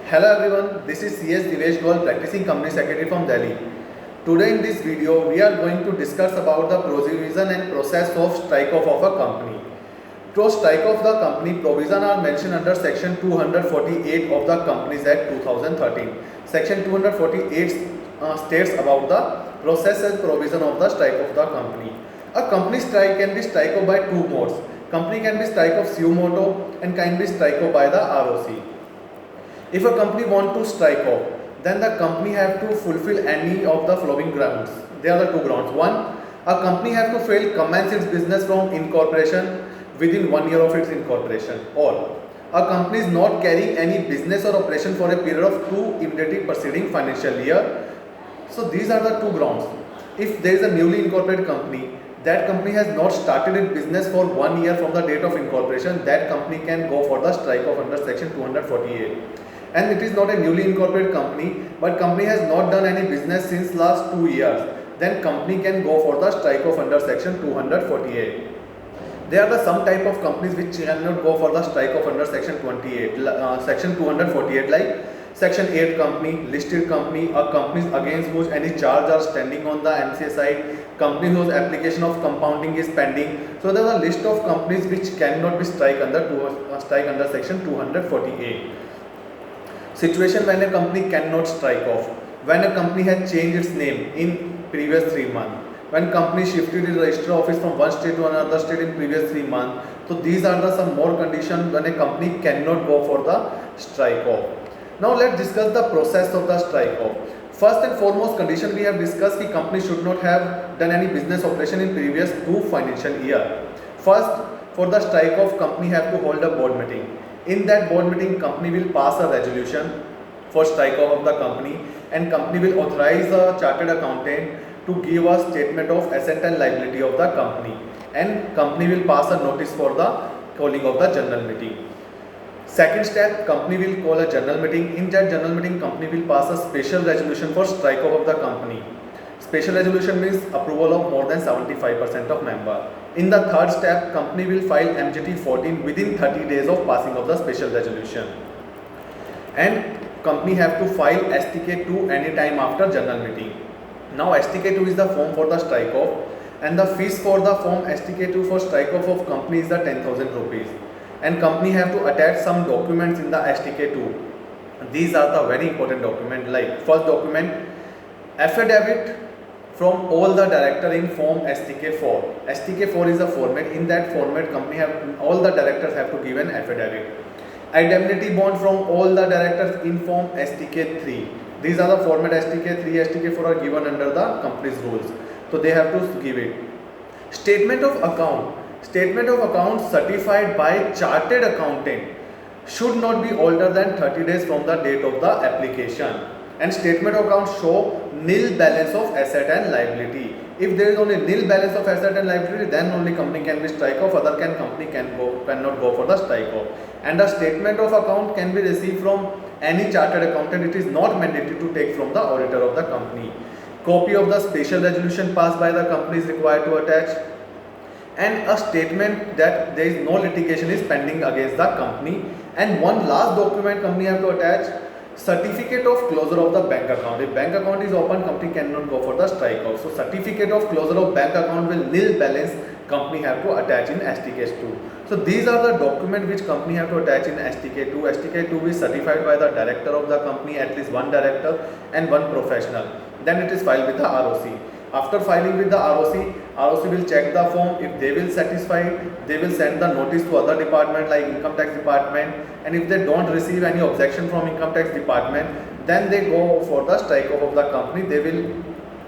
Hello everyone, this is CS Divesh Goel, practicing company secretary from Delhi. Today in this video, we are going to discuss about the provision and process of strike-off of a company. To strike off the company, provision are mentioned under section 248 of the Companies Act 2013. Section 248 states about the process and provision of the strike of the company. A company strike can be strike off by two modes. Company can be strike off suo motu and can be strike off by the ROC. If a company want to strike off, then the company have to fulfill any of the following grounds. There are the two grounds. One, a company have to fail commence its business from incorporation within 1 year of its incorporation, or a company is not carrying any business or operation for a period of 2 immediately preceding financial year. So these are the two grounds. If there is a newly incorporated company, that company has not started its business for 1 year from the date of incorporation, that company can go for the strike off under section 248. And it is not a newly incorporated company, but company has not done any business since last 2 years, then company can go for the strike off under section 248. There are some type of companies which cannot go for the strike off under section 248, like section 8 company, listed company, or companies against which any charge are standing on the MCA side, company whose application of compounding is pending. So there is a list of companies which cannot be strike under section 248. Situation when a company cannot strike off: when a company has changed its name in previous 3 months, when company shifted its register office from one state to another state in previous 3 months. So these are some more conditions when a company cannot go for the strike off. Now let's discuss the process of the strike off. First and foremost condition we have discussed that company should not have done any business operation in previous 2 financial year. First, for the strike off, company have to hold a board meeting. In that board meeting, company will pass a resolution for strike off of the company, and company will authorize a chartered accountant to give a statement of asset and liability of the company, and company will pass a notice for the calling of the general meeting. Second step, company will call a general meeting. In that general meeting, company will pass a special resolution for strike off of the company. Special resolution means approval of more than 75% of member. In the third step, company will file MJT 14 within 30 days of passing of the special resolution. And company have to file STK 2 anytime after general meeting. Now STK 2 is the form for the strike off, and the fees for the form STK 2 for strike off of company is the 10,000 rupees. And company have to attach some documents in the STK 2. These are the very important documents, like first document, affidavit from all the director in form STK 4. STK 4 is the format. In that format, company have all the directors have to give an affidavit. Indemnity bond from all the directors in form STK 3. These are the format STK 3, STK 4 are given under the company's rules. So they have to give it. Statement of account. Statement of account certified by chartered accountant should not be older than 30 days from the date of the application. And statement of account show nil balance of asset and liability. If there is only nil balance of asset and liability, then only company can be strike off, other company cannot go for the strike off. And the statement of account can be received from any chartered accountant. It is not mandatory to take from the auditor of the company. Copy of the special resolution passed by the company is required to attach, and a statement that there is no litigation is pending against the company. And one last document company have to attach: certificate of closure of the bank account. If bank account is open, company cannot go for the strike off. So certificate of closure of bank account will nil balance, company have to attach in STK 2. So these are the documents which company have to attach in STK 2. STK 2 is certified by the director of the company, at least one director and one professional. Then it is filed with the ROC. After filing with the ROC will check the form. If they will satisfy, they will send the notice to other department like income tax department, and if they don't receive any objection from income tax department, then they go for the strike off of the company. They will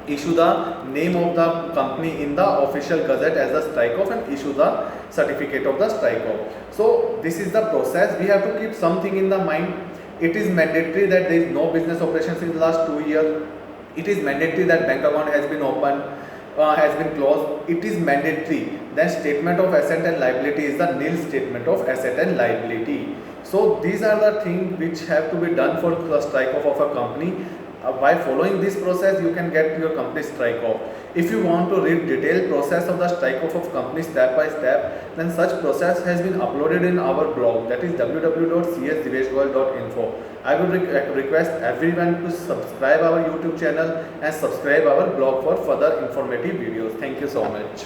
issue the name of the company in the official gazette as a strike off and issue the certificate of the strike off. So this is the process. We have to keep something in the mind. It is mandatory that there is no business operations in the last 2 years. It is mandatory that bank account has been opened, has been closed. It is mandatory that statement of asset and liability is the nil statement of asset and liability. So these are the things which have to be done for the strike off of a company. By following this process, you can get your company strike off. If you want to read detailed process of the strike off of company step by step, then such process has been uploaded in our blog, that is www.csdiveshgoyal.info. I would request everyone to subscribe our YouTube channel and subscribe our blog for further informative videos. Thank you so much.